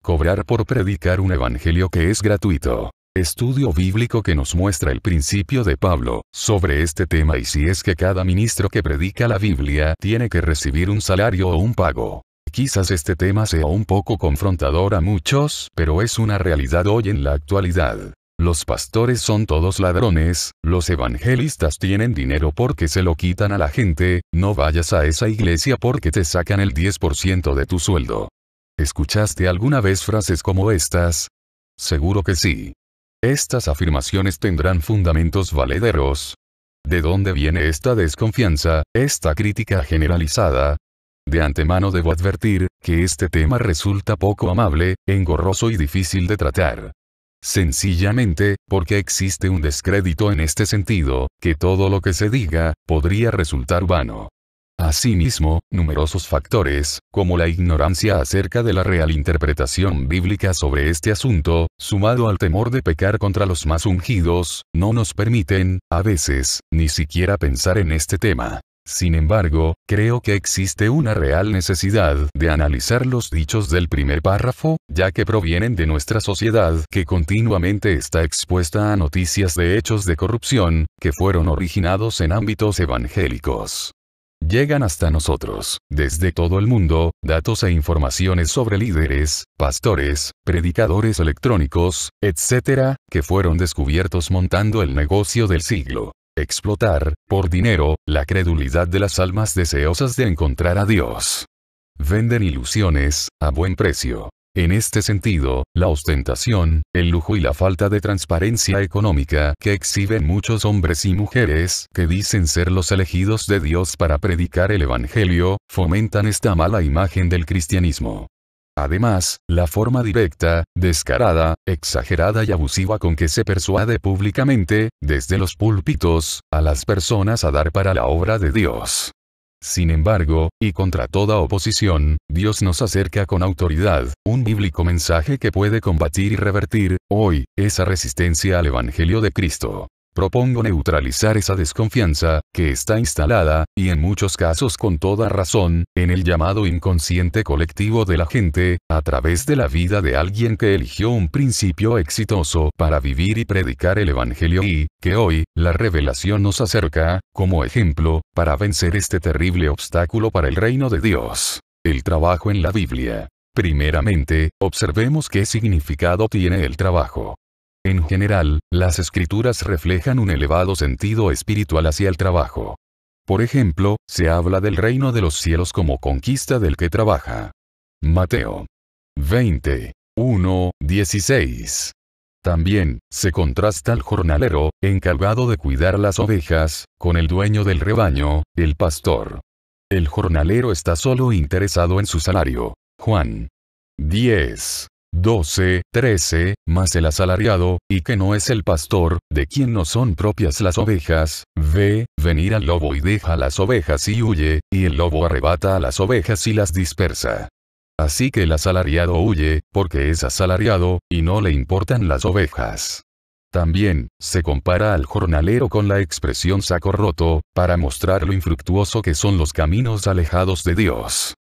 cobrar por predicar un evangelio que es gratuito. Estudio bíblico que nos muestra el principio de Pablo sobre este tema y si es que cada ministro que predica la Biblia tiene que recibir un salario o un pago. Quizás este tema sea un poco confrontador a muchos, pero es una realidad hoy en la actualidad. Los pastores son todos ladrones, los evangelistas tienen dinero porque se lo quitan a la gente, no vayas a esa iglesia porque te sacan el 10% de tu sueldo. ¿Escuchaste alguna vez frases como estas? Seguro que sí. ¿Estas afirmaciones tendrán fundamentos valederos? ¿De dónde viene esta desconfianza, esta crítica generalizada? De antemano debo advertir que este tema resulta poco amable, engorroso y difícil de tratar. Sencillamente, porque existe un descrédito en este sentido, que todo lo que se diga, podría resultar vano. Asimismo, numerosos factores, como la ignorancia acerca de la real interpretación bíblica sobre este asunto, sumado al temor de pecar contra los más ungidos, no nos permiten, a veces, ni siquiera pensar en este tema. Sin embargo, creo que existe una real necesidad de analizar los dichos del primer párrafo, ya que provienen de nuestra sociedad que continuamente está expuesta a noticias de hechos de corrupción, que fueron originados en ámbitos evangélicos. Llegan hasta nosotros, desde todo el mundo, datos e informaciones sobre líderes, pastores, predicadores electrónicos, etc., que fueron descubiertos montando el negocio del siglo. Explotar, por dinero, la credulidad de las almas deseosas de encontrar a Dios. Venden ilusiones, a buen precio. En este sentido, la ostentación, el lujo y la falta de transparencia económica que exhiben muchos hombres y mujeres que dicen ser los elegidos de Dios para predicar el Evangelio, fomentan esta mala imagen del cristianismo. Además, la forma directa, descarada, exagerada y abusiva con que se persuade públicamente, desde los púlpitos, a las personas a dar para la obra de Dios. Sin embargo, y contra toda oposición, Dios nos acerca con autoridad, un bíblico mensaje que puede combatir y revertir, hoy, esa resistencia al Evangelio de Cristo. Propongo neutralizar esa desconfianza, que está instalada, y en muchos casos con toda razón, en el llamado inconsciente colectivo de la gente, a través de la vida de alguien que eligió un principio exitoso para vivir y predicar el Evangelio y, que hoy, la revelación nos acerca, como ejemplo, para vencer este terrible obstáculo para el reino de Dios. El trabajo en la Biblia. Primeramente, observemos qué significado tiene el trabajo. En general, las escrituras reflejan un elevado sentido espiritual hacia el trabajo. Por ejemplo, se habla del reino de los cielos como conquista del que trabaja. Mateo 20:1-16. También, se contrasta al jornalero, encargado de cuidar las ovejas, con el dueño del rebaño, el pastor. El jornalero está solo interesado en su salario. Juan 10:12-13, más el asalariado, y que no es el pastor, de quien no son propias las ovejas, ve venir al lobo y deja las ovejas y huye, y el lobo arrebata a las ovejas y las dispersa. Así que el asalariado huye, porque es asalariado, y no le importan las ovejas. También, se compara al jornalero con la expresión saco roto, para mostrar lo infructuoso que son los caminos alejados de Dios.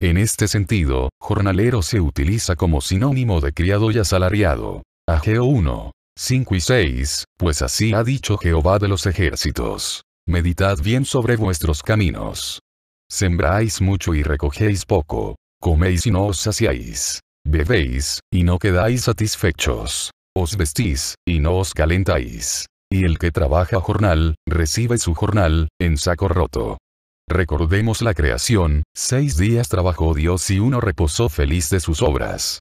En este sentido, jornalero se utiliza como sinónimo de criado y asalariado. Ageo 1:5-6, pues así ha dicho Jehová de los ejércitos. Meditad bien sobre vuestros caminos. Sembráis mucho y recogéis poco. Coméis y no os saciáis. Bebéis, y no quedáis satisfechos. Os vestís, y no os calentáis. Y el que trabaja jornal, recibe su jornal, en saco roto. Recordemos la creación, 6 días trabajó Dios y 1 reposó feliz de sus obras.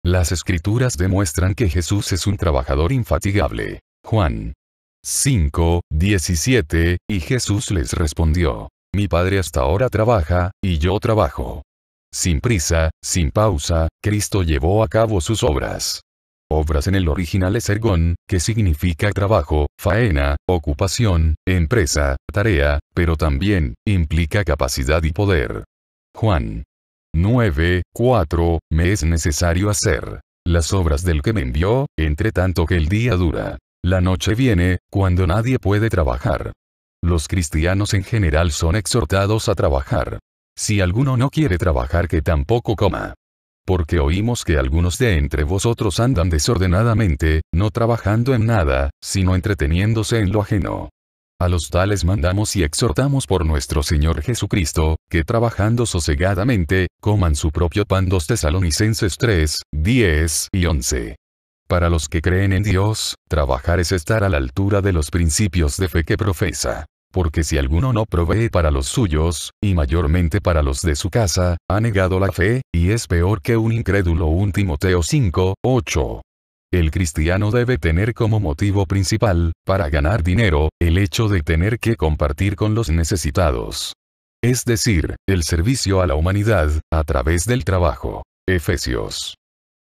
Las escrituras demuestran que Jesús es un trabajador infatigable. Juan 5:17, y Jesús les respondió: Mi Padre hasta ahora trabaja, y yo trabajo. Sin prisa, sin pausa, Cristo llevó a cabo sus obras. Obras en el original es ergón, que significa trabajo, faena, ocupación, empresa, tarea, pero también implica capacidad y poder. Juan 9:4, me es necesario hacer las obras del que me envió, entre tanto que el día dura. La noche viene, cuando nadie puede trabajar. Los cristianos en general son exhortados a trabajar. Si alguno no quiere trabajar, que tampoco coma. porque oímos que algunos de entre vosotros andan desordenadamente, no trabajando en nada, sino entreteniéndose en lo ajeno. A los tales mandamos y exhortamos por nuestro Señor Jesucristo, que trabajando sosegadamente, coman su propio pan. 2 Tesalonicenses 3, 10 y 11. Para los que creen en Dios, trabajar es estar a la altura de los principios de fe que profesa. Porque si alguno no provee para los suyos, y mayormente para los de su casa, ha negado la fe, y es peor que un incrédulo. 1 Timoteo 5, 8. El cristiano debe tener como motivo principal, para ganar dinero, el hecho de tener que compartir con los necesitados. Es decir, el servicio a la humanidad, a través del trabajo. Efesios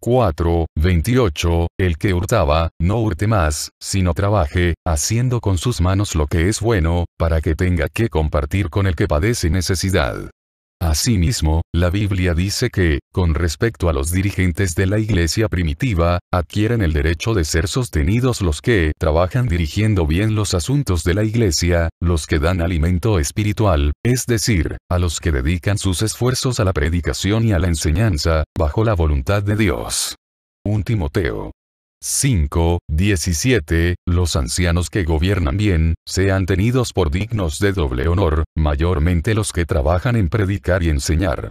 4, 28, el que hurtaba, no hurte más, sino trabaje, haciendo con sus manos lo que es bueno, para que tenga que compartir con el que padece necesidad. Asimismo, la Biblia dice que, con respecto a los dirigentes de la iglesia primitiva, adquieren el derecho de ser sostenidos los que trabajan dirigiendo bien los asuntos de la iglesia, los que dan alimento espiritual, es decir, a los que dedican sus esfuerzos a la predicación y a la enseñanza, bajo la voluntad de Dios. 1 Timoteo 5, 17, los ancianos que gobiernan bien, sean tenidos por dignos de doble honor, mayormente los que trabajan en predicar y enseñar.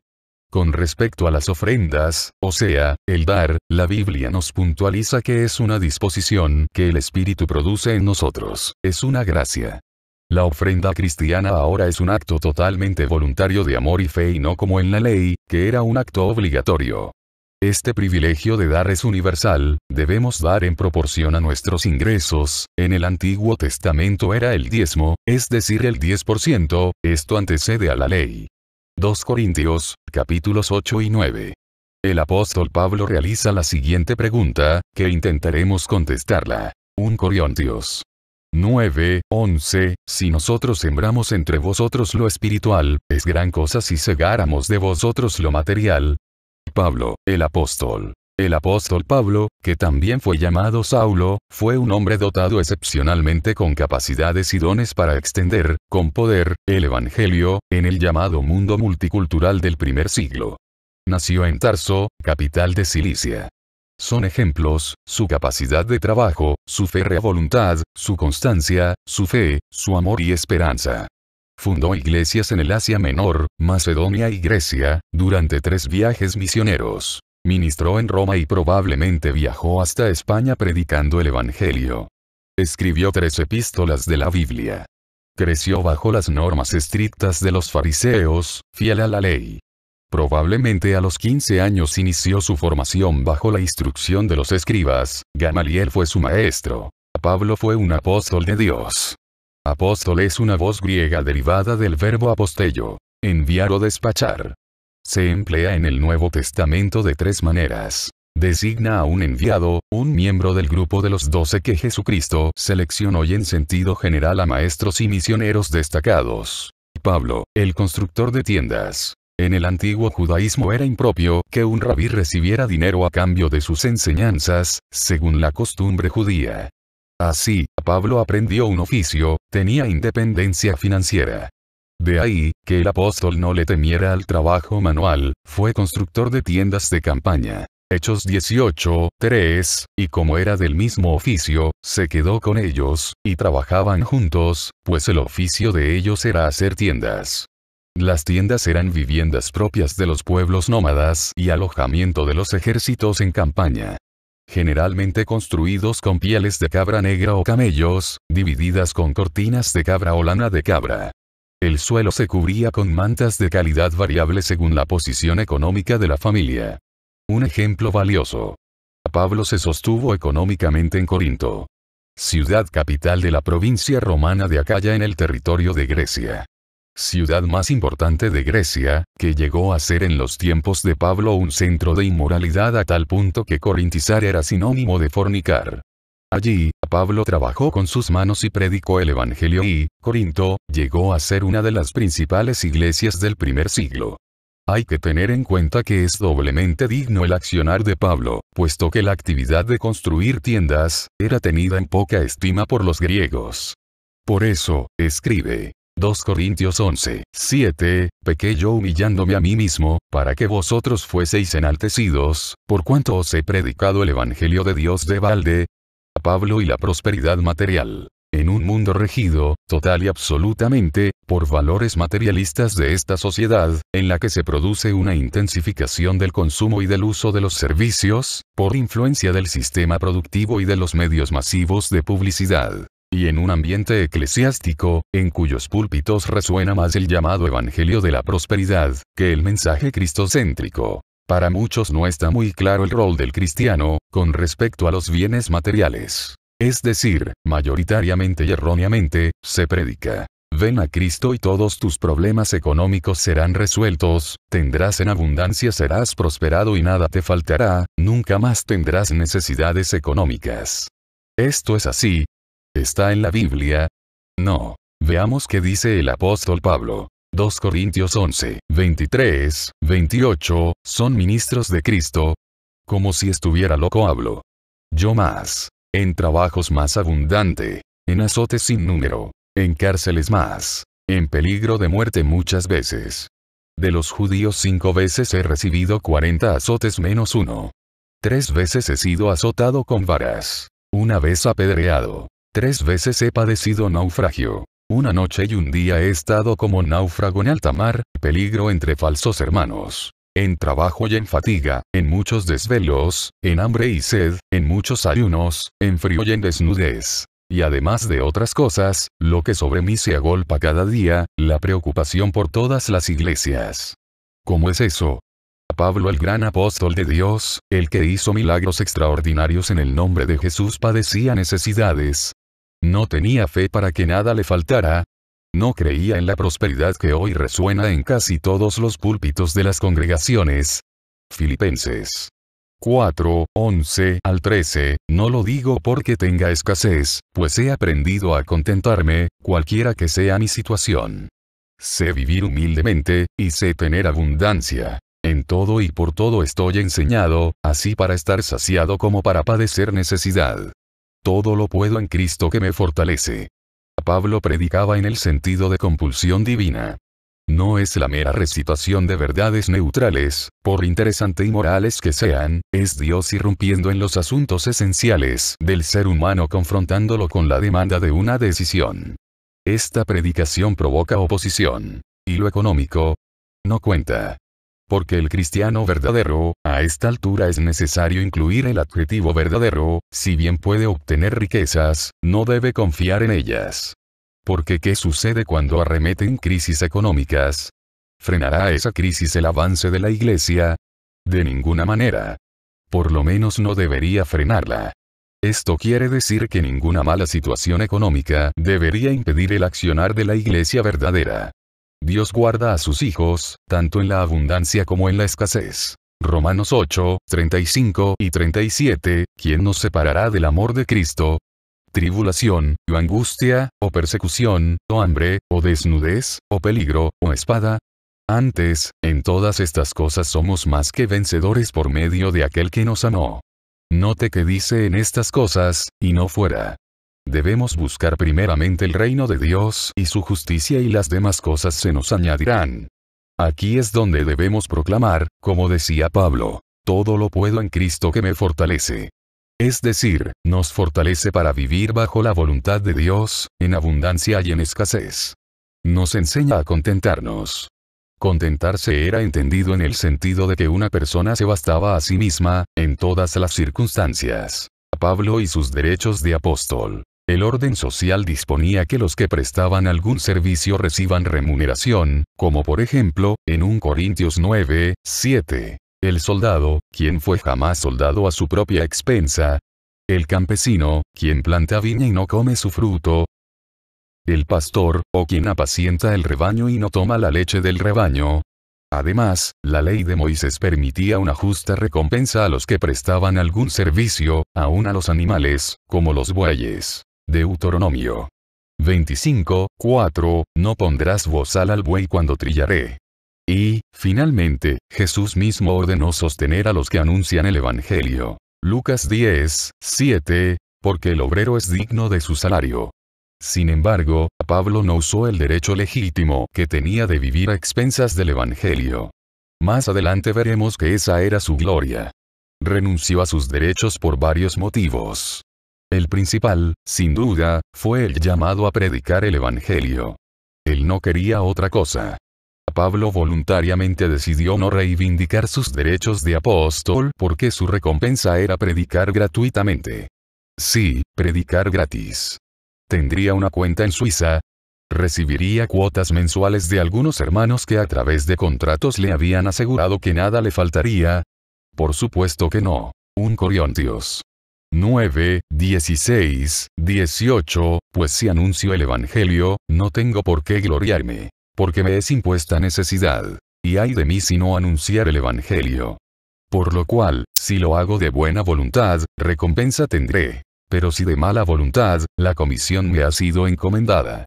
Con respecto a las ofrendas, o sea, el dar, la Biblia nos puntualiza que es una disposición que el Espíritu produce en nosotros, es una gracia. La ofrenda cristiana ahora es un acto totalmente voluntario de amor y fe y no como en la ley, que era un acto obligatorio. Este privilegio de dar es universal, debemos dar en proporción a nuestros ingresos. En el Antiguo Testamento era el diezmo, es decir el 10%, esto antecede a la ley. 2 Corintios, capítulos 8 y 9. El apóstol Pablo realiza la siguiente pregunta, que intentaremos contestarla. 1 Corintios 9, 11, si nosotros sembramos entre vosotros lo espiritual, es gran cosa si segáramos de vosotros lo material. Pablo, el apóstol. El apóstol Pablo, que también fue llamado Saulo, fue un hombre dotado excepcionalmente con capacidades y dones para extender, con poder, el evangelio, en el llamado mundo multicultural del primer siglo. Nació en Tarso, capital de Cilicia. Son ejemplos, su capacidad de trabajo, su férrea voluntad, su constancia, su fe, su amor y esperanza. Fundó iglesias en el Asia Menor, Macedonia y Grecia, durante 3 viajes misioneros. Ministró en Roma y probablemente viajó hasta España predicando el Evangelio. Escribió 3 epístolas de la Biblia. Creció bajo las normas estrictas de los fariseos, fiel a la ley. Probablemente a los 15 años inició su formación bajo la instrucción de los escribas, Gamaliel fue su maestro. Pablo fue un apóstol de Dios. Apóstol es una voz griega derivada del verbo apostello, enviar o despachar. Se emplea en el Nuevo Testamento de 3 maneras. Designa a un enviado, un miembro del grupo de los 12 que Jesucristo seleccionó y en sentido general a maestros y misioneros destacados. Pablo, el constructor de tiendas. En el antiguo judaísmo era impropio que un rabí recibiera dinero a cambio de sus enseñanzas, según la costumbre judía. Así, Pablo aprendió un oficio, tenía independencia financiera. De ahí, que el apóstol no le temiera al trabajo manual, fue constructor de tiendas de campaña. Hechos 18, 3, y como era del mismo oficio, se quedó con ellos, y trabajaban juntos, pues el oficio de ellos era hacer tiendas. Las tiendas eran viviendas propias de los pueblos nómadas y alojamiento de los ejércitos en campaña. Generalmente construidos con pieles de cabra negra o camellos, divididas con cortinas de cabra o lana de cabra. El suelo se cubría con mantas de calidad variable según la posición económica de la familia. Un ejemplo valioso. Pablo se sostuvo económicamente en Corinto, ciudad capital de la provincia romana de Acaya en el territorio de Grecia. Ciudad más importante de Grecia, que llegó a ser en los tiempos de Pablo un centro de inmoralidad a tal punto que corintizar era sinónimo de fornicar. Allí, Pablo trabajó con sus manos y predicó el Evangelio y, Corinto, llegó a ser una de las principales iglesias del primer siglo. Hay que tener en cuenta que es doblemente digno el accionar de Pablo, puesto que la actividad de construir tiendas, era tenida en poca estima por los griegos. Por eso, escribe. 2 Corintios 11, 7, pequé yo humillándome a mí mismo, para que vosotros fueseis enaltecidos, por cuanto os he predicado el Evangelio de Dios de balde. Pablo y la prosperidad material. En un mundo regido, total y absolutamente, por valores materialistas de esta sociedad, en la que se produce una intensificación del consumo y del uso de los servicios, por influencia del sistema productivo y de los medios masivos de publicidad. Y en un ambiente eclesiástico, en cuyos púlpitos resuena más el llamado Evangelio de la prosperidad, que el mensaje cristocéntrico. Para muchos no está muy claro el rol del cristiano, con respecto a los bienes materiales. Es decir, mayoritariamente y erróneamente, se predica: ven a Cristo y todos tus problemas económicos serán resueltos, tendrás en abundancia, serás prosperado y nada te faltará, nunca más tendrás necesidades económicas. ¿Esto es así? ¿Está en la Biblia? No. Veamos qué dice el apóstol Pablo. 2 Corintios 11, 23, 28, son ministros de Cristo. Como si estuviera loco hablo. Yo más. En trabajos más abundante. En azotes sin número. En cárceles más. En peligro de muerte muchas veces. De los judíos 5 veces he recibido 40 azotes menos 1. 3 veces he sido azotado con varas. 1 vez apedreado. 3 veces he padecido naufragio. 1 noche y 1 día he estado como náufrago en alta mar, peligro entre falsos hermanos. En trabajo y en fatiga, en muchos desvelos, en hambre y sed, en muchos ayunos, en frío y en desnudez. Y además de otras cosas, lo que sobre mí se agolpa cada día, la preocupación por todas las iglesias. ¿Cómo es eso? Pablo, el gran apóstol de Dios, el que hizo milagros extraordinarios en el nombre de Jesús, padecía necesidades. No tenía fe para que nada le faltara. No creía en la prosperidad que hoy resuena en casi todos los púlpitos de las congregaciones. Filipenses 4, 11 al 13, no lo digo porque tenga escasez, pues he aprendido a contentarme, cualquiera que sea mi situación. Sé vivir humildemente, y sé tener abundancia. En todo y por todo estoy enseñado, así para estar saciado como para padecer necesidad. Todo lo puedo en Cristo que me fortalece. Pablo predicaba en el sentido de compulsión divina. No es la mera recitación de verdades neutrales, por interesante y morales que sean, es Dios irrumpiendo en los asuntos esenciales del ser humano, confrontándolo con la demanda de una decisión. Esta predicación provoca oposición. Y lo económico no cuenta. Porque el cristiano verdadero, a esta altura es necesario incluir el adjetivo verdadero, si bien puede obtener riquezas, no debe confiar en ellas. Porque ¿qué sucede cuando arremeten crisis económicas? ¿Frenará esa crisis el avance de la iglesia? De ninguna manera. Por lo menos no debería frenarla. Esto quiere decir que ninguna mala situación económica debería impedir el accionar de la iglesia verdadera. Dios guarda a sus hijos, tanto en la abundancia como en la escasez. Romanos 8, 35 y 37, ¿quién nos separará del amor de Cristo? Tribulación, o angustia, o persecución, o hambre, o desnudez, o peligro, o espada. Antes, en todas estas cosas somos más que vencedores por medio de aquel que nos amó. Note que dice en estas cosas, y no fuera. Debemos buscar primeramente el reino de Dios y su justicia, y las demás cosas se nos añadirán. Aquí es donde debemos proclamar, como decía Pablo, todo lo puedo en Cristo que me fortalece. Es decir, nos fortalece para vivir bajo la voluntad de Dios, en abundancia y en escasez. Nos enseña a contentarnos. Contentarse era entendido en el sentido de que una persona se bastaba a sí misma, en todas las circunstancias. Pablo y sus derechos de apóstol. El orden social disponía que los que prestaban algún servicio reciban remuneración, como por ejemplo, en 1 Corintios 9, 7. El soldado, quien fue jamás soldado a su propia expensa. El campesino, quien planta viña y no come su fruto. El pastor, o quien apacienta el rebaño y no toma la leche del rebaño. Además, la ley de Moisés permitía una justa recompensa a los que prestaban algún servicio, aun a los animales, como los bueyes. Deuteronomio 25, 4, no pondrás bozal al buey cuando trillaré. Y, finalmente, Jesús mismo ordenó sostener a los que anuncian el Evangelio. Lucas 10, 7, porque el obrero es digno de su salario. Sin embargo, Pablo no usó el derecho legítimo que tenía de vivir a expensas del Evangelio. Más adelante veremos que esa era su gloria. Renunció a sus derechos por varios motivos. El principal, sin duda, fue el llamado a predicar el Evangelio. Él no quería otra cosa. Pablo voluntariamente decidió no reivindicar sus derechos de apóstol porque su recompensa era predicar gratuitamente. Sí, predicar gratis. Tendría una cuenta en Suiza. Recibiría cuotas mensuales de algunos hermanos que a través de contratos le habían asegurado que nada le faltaría. Por supuesto que no. 1 Corintios 9, 16, 18, pues si anuncio el Evangelio, no tengo por qué gloriarme, porque me es impuesta necesidad, y ay de mí si no anunciar el Evangelio. Por lo cual, si lo hago de buena voluntad, recompensa tendré, pero si de mala voluntad, la comisión me ha sido encomendada.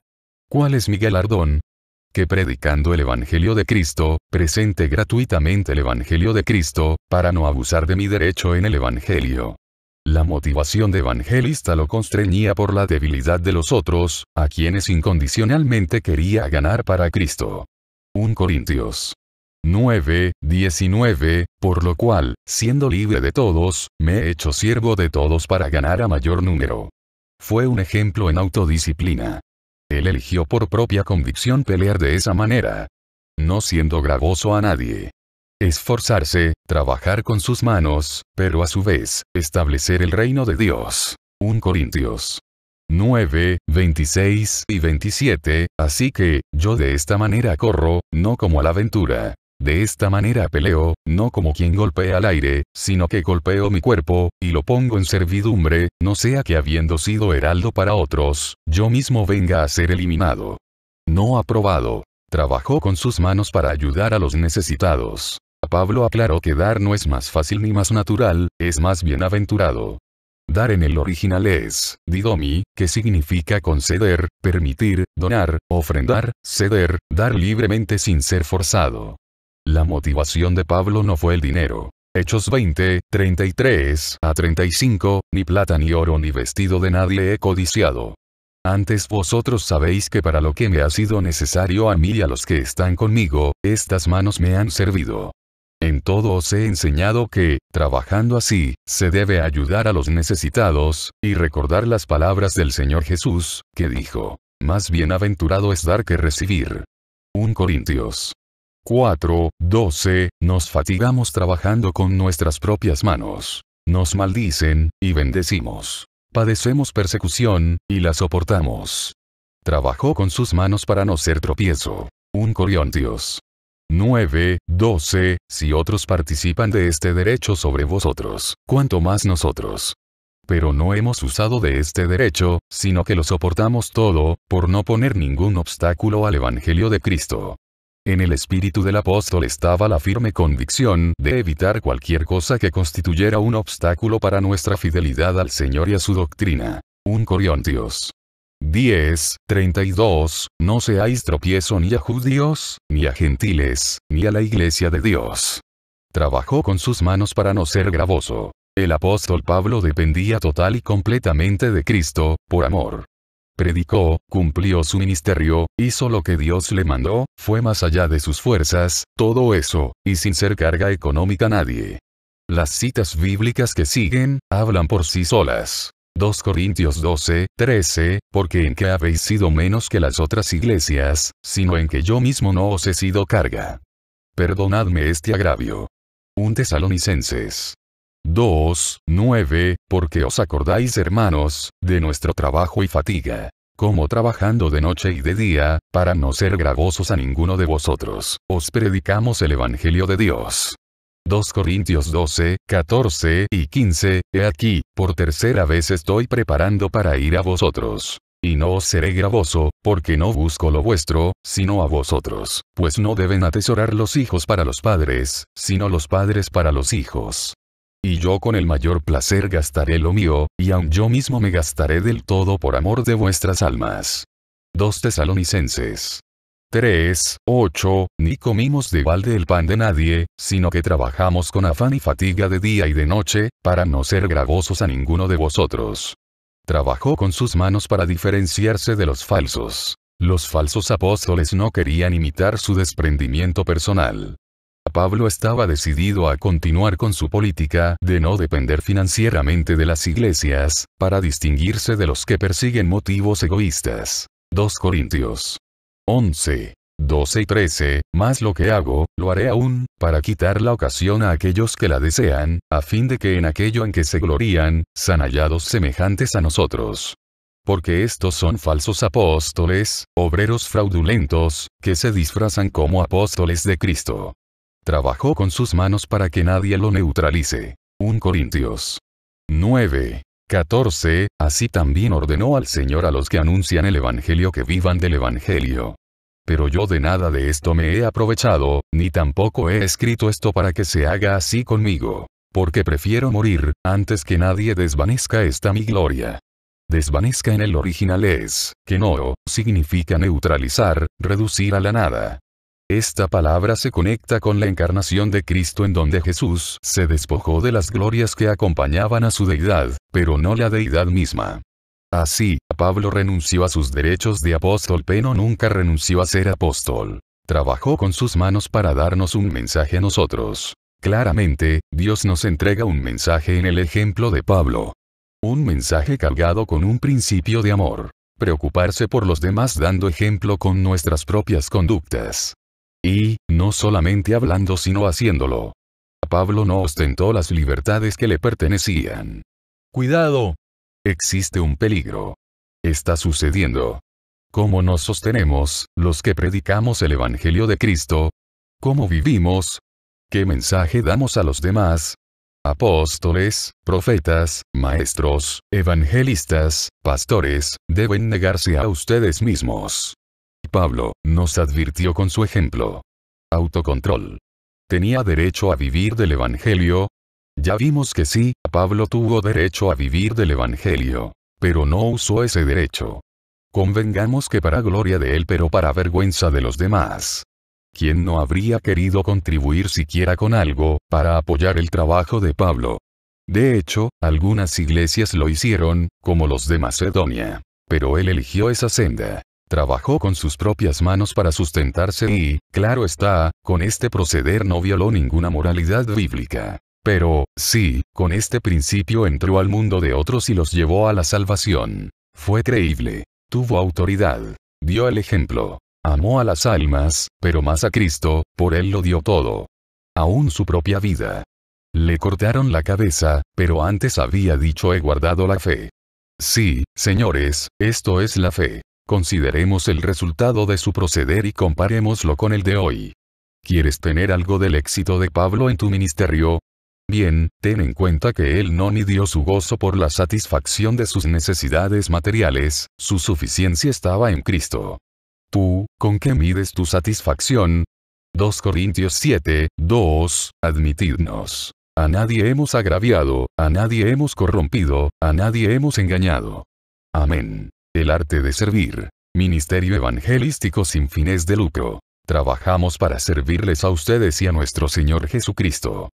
¿Cuál es mi galardón? Que predicando el Evangelio de Cristo, presente gratuitamente el Evangelio de Cristo, para no abusar de mi derecho en el Evangelio. La motivación de evangelista lo constreñía por la debilidad de los otros, a quienes incondicionalmente quería ganar para Cristo. 1 Corintios 9, 19, por lo cual, siendo libre de todos, me he hecho siervo de todos para ganar a mayor número. Fue un ejemplo en autodisciplina. Él eligió por propia convicción pelear de esa manera. No siendo gravoso a nadie. Esforzarse, trabajar con sus manos, pero a su vez, establecer el reino de Dios. 1 Corintios 9, 26 y 27, así que, yo de esta manera corro, no como a la aventura. De esta manera peleo, no como quien golpea al aire, sino que golpeo mi cuerpo, y lo pongo en servidumbre, no sea que habiendo sido heraldo para otros, yo mismo venga a ser eliminado. No aprobado. Trabajó con sus manos para ayudar a los necesitados. Pablo aclaró que dar no es más fácil ni más natural, es más bienaventurado. Dar en el original es, didomi, que significa conceder, permitir, donar, ofrendar, ceder, dar libremente sin ser forzado. La motivación de Pablo no fue el dinero. Hechos 20, 33 a 35, ni plata ni oro ni vestido de nadie he codiciado. Antes vosotros sabéis que para lo que me ha sido necesario a mí y a los que están conmigo, estas manos me han servido. En todo os he enseñado que, trabajando así, se debe ayudar a los necesitados, y recordar las palabras del Señor Jesús, que dijo, más bienaventurado es dar que recibir. 1 Corintios 4, 12, nos fatigamos trabajando con nuestras propias manos. Nos maldicen, y bendecimos. Padecemos persecución, y la soportamos. Trabajó con sus manos para no ser tropiezo. 1 Corintios 9, 12, si otros participan de este derecho sobre vosotros, ¿cuánto más nosotros? Pero no hemos usado de este derecho, sino que lo soportamos todo, por no poner ningún obstáculo al Evangelio de Cristo. En el espíritu del apóstol estaba la firme convicción de evitar cualquier cosa que constituyera un obstáculo para nuestra fidelidad al Señor y a su doctrina. 1 Corintios 10, 32, no seáis tropiezo ni a judíos, ni a gentiles, ni a la iglesia de Dios. Trabajó con sus manos para no ser gravoso. El apóstol Pablo dependía total y completamente de Cristo, por amor. Predicó, cumplió su ministerio, hizo lo que Dios le mandó, fue más allá de sus fuerzas, todo eso, y sin ser carga económica a nadie. Las citas bíblicas que siguen, hablan por sí solas. 2 Corintios 12, 13, porque en que habéis sido menos que las otras iglesias, sino en que yo mismo no os he sido carga. Perdonadme este agravio. 1 Tesalonicenses 2, 9, porque os acordáis, hermanos, de nuestro trabajo y fatiga, como trabajando de noche y de día, para no ser gravosos a ninguno de vosotros, os predicamos el Evangelio de Dios. 2 Corintios 12, 14 y 15, he aquí, por tercera vez estoy preparando para ir a vosotros. Y no os seré gravoso, porque no busco lo vuestro, sino a vosotros, pues no deben atesorar los hijos para los padres, sino los padres para los hijos. Y yo con el mayor placer gastaré lo mío, y aun yo mismo me gastaré del todo por amor de vuestras almas. 2 Tesalonicenses 3, 8, ni comimos de balde el pan de nadie, sino que trabajamos con afán y fatiga de día y de noche, para no ser gravosos a ninguno de vosotros. Trabajó con sus manos para diferenciarse de los falsos. Los falsos apóstoles no querían imitar su desprendimiento personal. Pablo estaba decidido a continuar con su política de no depender financieramente de las iglesias, para distinguirse de los que persiguen motivos egoístas. 2 Corintios 11, 12 y 13, más lo que hago, lo haré aún, para quitar la ocasión a aquellos que la desean, a fin de que en aquello en que se glorían, sean hallados semejantes a nosotros. Porque estos son falsos apóstoles, obreros fraudulentos, que se disfrazan como apóstoles de Cristo. Trabajó con sus manos para que nadie lo neutralice. 1 Corintios 9, 14, así también ordenó al Señor a los que anuncian el Evangelio que vivan del Evangelio. Pero yo de nada de esto me he aprovechado, ni tampoco he escrito esto para que se haga así conmigo. Porque prefiero morir, antes que nadie desvanezca esta mi gloria. Desvanezca en el original es, que no, significa neutralizar, reducir a la nada. Esta palabra se conecta con la encarnación de Cristo en donde Jesús se despojó de las glorias que acompañaban a su deidad, pero no la deidad misma. Así, Pablo renunció a sus derechos de apóstol pero nunca renunció a ser apóstol. Trabajó con sus manos para darnos un mensaje a nosotros. Claramente, Dios nos entrega un mensaje en el ejemplo de Pablo. Un mensaje cargado con un principio de amor. Preocuparse por los demás dando ejemplo con nuestras propias conductas. Y, no solamente hablando sino haciéndolo. Pablo no ostentó las libertades que le pertenecían. Cuidado. Existe un peligro. Está sucediendo. ¿Cómo nos sostenemos, los que predicamos el Evangelio de Cristo? ¿Cómo vivimos? ¿Qué mensaje damos a los demás? Apóstoles, profetas, maestros, evangelistas, pastores, deben negarse a ustedes mismos. Pablo nos advirtió con su ejemplo. Autocontrol. ¿Tenía derecho a vivir del Evangelio? Ya vimos que sí, Pablo tuvo derecho a vivir del Evangelio, pero no usó ese derecho. Convengamos que para gloria de él pero para vergüenza de los demás. ¿Quién no habría querido contribuir siquiera con algo, para apoyar el trabajo de Pablo? De hecho, algunas iglesias lo hicieron, como los de Macedonia. Pero él eligió esa senda. Trabajó con sus propias manos para sustentarse y, claro está, con este proceder no violó ninguna moralidad bíblica. Pero, sí, con este principio entró al mundo de otros y los llevó a la salvación. Fue creíble. Tuvo autoridad. Dio el ejemplo. Amó a las almas, pero más a Cristo, por él lo dio todo. Aún su propia vida. Le cortaron la cabeza, pero antes había dicho he guardado la fe. Sí, señores, esto es la fe. Consideremos el resultado de su proceder y comparémoslo con el de hoy. ¿Quieres tener algo del éxito de Pablo en tu ministerio? Bien, ten en cuenta que él no midió su gozo por la satisfacción de sus necesidades materiales, su suficiencia estaba en Cristo. ¿Tú, con qué mides tu satisfacción? 2 Corintios 7, 2, admitidnos. A nadie hemos agraviado, a nadie hemos corrompido, a nadie hemos engañado. Amén. El arte de servir. Ministerio evangelístico sin fines de lucro. Trabajamos para servirles a ustedes y a nuestro Señor Jesucristo.